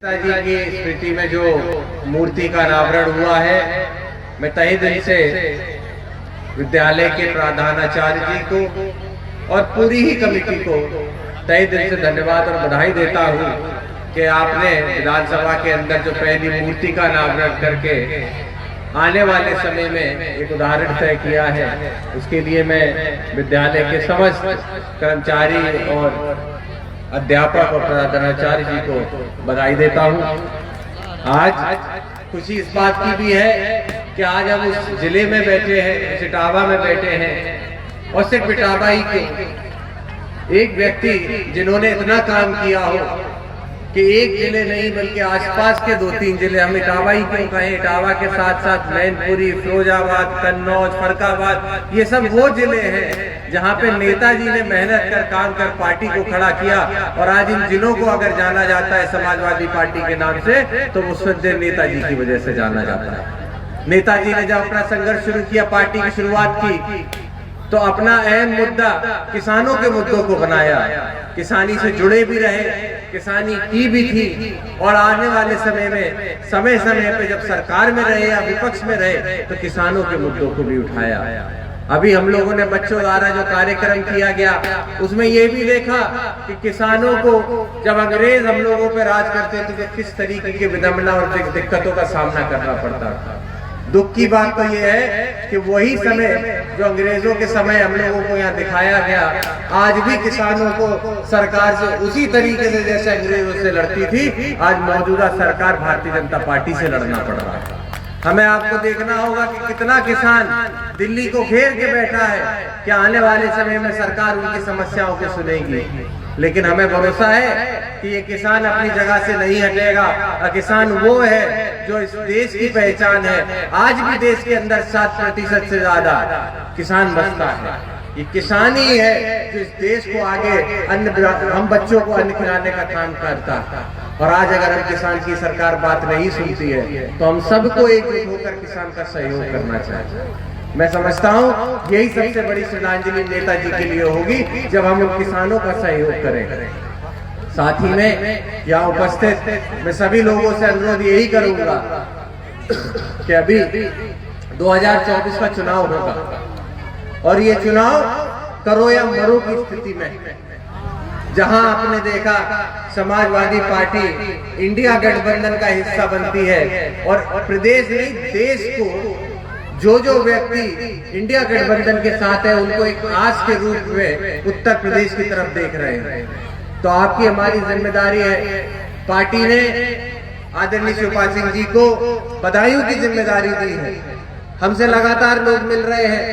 नेताजी की स्मृति में जो मूर्ति का अनावरण हुआ है, मैं तहे दिल से विद्यालय के प्रधानाचार्य जी को और पूरी ही कमेटी को तहे दिल से धन्यवाद और बधाई देता हूं कि आपने विधानसभा के अंदर जो पहली मूर्ति का अनावरण करके आने वाले समय में एक उदाहरण तय किया है। उसके लिए मैं विद्यालय के समस्त कर्मचारी और अध्यापक और प्रधानाचार्य जी को बधाई देता हूं। आज खुशी इस बात की भी है कि आज हम उस जिले में बैठे हैं, उस इटावा में बैठे हैं, और सिर्फ इटावा ही क्यों, एक व्यक्ति जिन्होंने इतना काम किया हो कि एक जिले नहीं बल्कि आसपास के 2-3 जिले, हम इटावा ही क्यों कहें, इटावा के साथ साथ मैनपुरी, फिरोजाबाद, कन्नौज, फरक्काबाद, ये सब वो जिले हैं जहां पे नेताजी ने मेहनत कर काम कर पार्टी को खड़ा किया। और आज इन जिलों को अगर जाना जाता है समाजवादी पार्टी के नाम से, तो वो सदैव नेताजी की वजह से जाना जाता है। नेताजी ने जब अपना संघर्ष शुरू किया, पार्टी की शुरुआत की, तो अपना अहम मुद्दा किसानों के मुद्दों को बनाया, किसानी से जुड़े भी रहे, किसानी की भी थी, और आने वाले समय में समय पे जब सरकार में रहे या विपक्ष में रहे तो किसानों के मुद्दों को भी उठाया। अभी हम लोगों ने बच्चों द्वारा जो कार्यक्रम किया गया उसमें ये भी देखा कि किसानों को जब अंग्रेज हम लोगों पर राज करते थे तो किस तरीके की विडंबना और दिक्कतों का सामना करना पड़ता था। दुख की बात तो ये है कि वही समय जो अंग्रेजों के समय हम लोगों को यहाँ दिखाया गया, आज भी किसानों को सरकार से उसी तरीके से जैसे अंग्रेजों से लड़ती थी, आज मौजूदा सरकार भारतीय जनता पार्टी से लड़ना पड़ रहा है। हमें आपको देखना होगा कि कितना किसान दिल्ली को घेर के बैठा है कि आने वाले समय में सरकार उनकी समस्याओं को सुनेगी, लेकिन हमें भरोसा है कि ये किसान अपनी जगह से नहीं हटेगा। और किसान वो है जो इस देश की पहचान है। आज भी देश के अंदर 7% से ज्यादा किसान बसता है। ये किसान ही है जो इस देश को आगे हम बच्चों को अन्न खिलाने का काम करता है। और आज अगर हम किसान की सरकार बात नहीं सुनती है तो हम सबको एकजुट होकर किसान का सहयोग करना चाहिए। मैं समझता हूँ यही सबसे बड़ी श्रद्धांजलि नेताजी के लिए होगी जब हम उन किसानों का सहयोग करें। साथ ही में यहाँ उपस्थित मैं सभी लोगों से अनुरोध यही करूंगा कि अभी 2024 का चुनाव होगा और ये चुनाव करो या मरो की स्थिति में, जहां आपने देखा समाजवादी पार्टी इंडिया गठबंधन का हिस्सा बनती है और प्रदेश नहीं देश को जो व्यक्ति इंडिया गठबंधन के साथ है उनको एक आस के रूप में उत्तर प्रदेश की तरफ देख रहे हैं। तो आपकी हमारी जिम्मेदारी है। पार्टी ने आदरणीय शिवपाल सिंह जी को बधाइयों की जिम्मेदारी दी है। हमसे लगातार लोग मिल रहे हैं,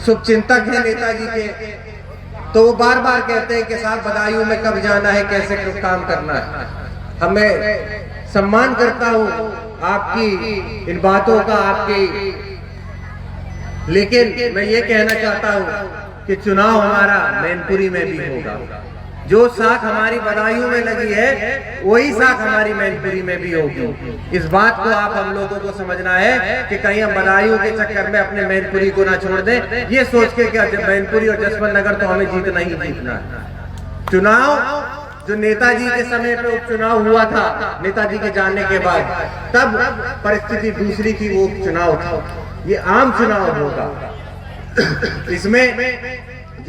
शुभचिंतक हैं नेताजी के, तो वो बार बार कहते हैं कि साहब बदायूं में कब जाना है, कैसे काम करना है। हमें सम्मान करता हूं आपकी इन बातों का, आपकी, लेकिन मैं ये कहना चाहता हूं कि चुनाव हमारा मैनपुरी में भी होगा। जो साख हमारी बदायूं में लगी है वही साख हमारी मैनपुरी में भी होगी। इस बात को आप हम लोगों को समझना है कि कहीं हम बदायूं के चक्कर में अपने मैनपुरी को ना छोड़ दें, ये सोच के कि मैनपुरी और जसवंत नगर तो हमें जीतना ही जीतना है। चुनाव जो नेताजी के समय पे उपचुनाव हुआ था, नेताजी के जाने के बाद, तब परिस्थिति दूसरी थी, वो चुनाव था। ये आम चुनाव होगा, इसमें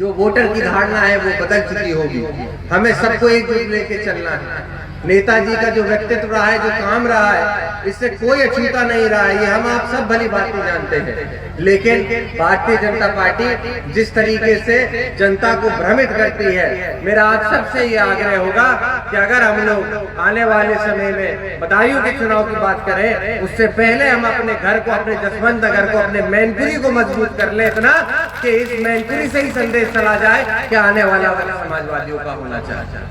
जो वोटर की धारणा है वो बदल चुकी होगी। हमें सबको एकजुट लेके चलना है। नेताजी का जो व्यक्तित्व रहा है, जो काम रहा है, इससे कोई अछूता नहीं रहा है, ये हम आप सब भली बातें जानते हैं। लेकिन भारतीय जनता पार्टी जिस तरीके से जनता को भ्रमित करती है, मेरा आप सबसे ये आग्रह होगा कि अगर हम लोग आने वाले समय में बदायूं के चुनाव की बात करें, उससे पहले हम अपने घर को, अपने जसवंत नगर को, अपने मैनपुरी को मजबूत कर ले, इतना कि इस मैनपुरी से ही संदेश चला जाए कि आने वाला समाजवादियों का होना चाहिए।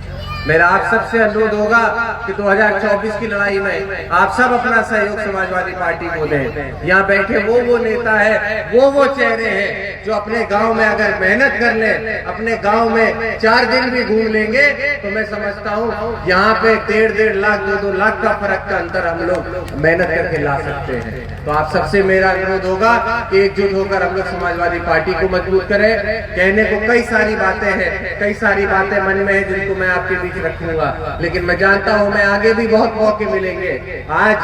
मेरा आप सबसे अनुरोध होगा कि 2024 की लड़ाई में आप सब अपना सहयोग समाजवादी पार्टी को दें। यहाँ बैठे वो नेता है, वो चेहरे हैं जो अपने गांव में अगर मेहनत कर ले, अपने गांव में 4 दिन भी घूम लेंगे, तो मैं समझता हूँ यहाँ पे 1.5 लाख 2 लाख का फर्क का अंतर हम लोग मेहनत करके ला सकते हैं। तो आप सबसे मेरा अनुरोध होगा कि एकजुट होकर हम लोग समाजवादी पार्टी को मजबूत करें। कहने को कई सारी बातें हैं, कई सारी बातें मन में है जिनको मैं आपके बीच रखूंगा, लेकिन मैं जानता हूं मैं आगे भी बहुत मौके मिलेंगे। आज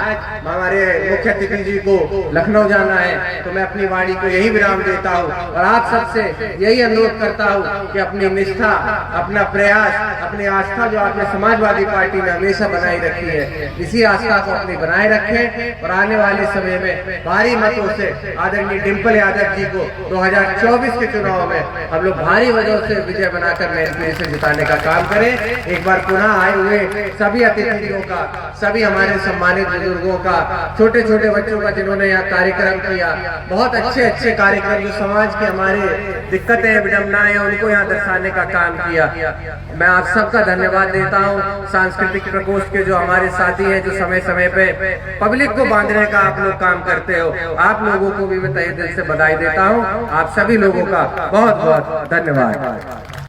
हमारे मुख्य अतिथि जी को लखनऊ जाना है, तो मैं अपनी वाणी को यही विराम देता हूं और आप सबसे यही अनुरोध करता हूं कि अपनी निष्ठा, अपना प्रयास, अपनी आस्था जो आपने समाजवादी पार्टी में हमेशा बनाई रखी है, इसी आस्था को अपनी बनाए रखें और आने वाले समय में भारी मतों से आदरणीय डिंपल यादव जी को 2024 के चुनाव में हम लोग भारी वजह से विजय बनाकर मैनपुरी से जिताने का काम करें। एक बार पुनः आए हुए सभी अतिथियों का, सभी हमारे सम्मानित बुजुर्गों का, छोटे छोटे बच्चों का जिन्होंने यहाँ कार्यक्रम किया, बहुत अच्छे अच्छे कार्यक्रम जो समाज के हमारे दिक्कतें विडम्बनाएं उनको यहाँ दर्शाने का काम किया। मैं आप सबका धन्यवाद देता हूँ। सांस्कृतिक प्रकोष्ठ के जो हमारे साथी हैं, जो समय समय पे पब्लिक को बांधने का आप लोग काम करते हो, आप लोगों को भी मैं तहे दिल से बधाई देता हूँ। आप सभी लोगों का बहुत बहुत धन्यवाद।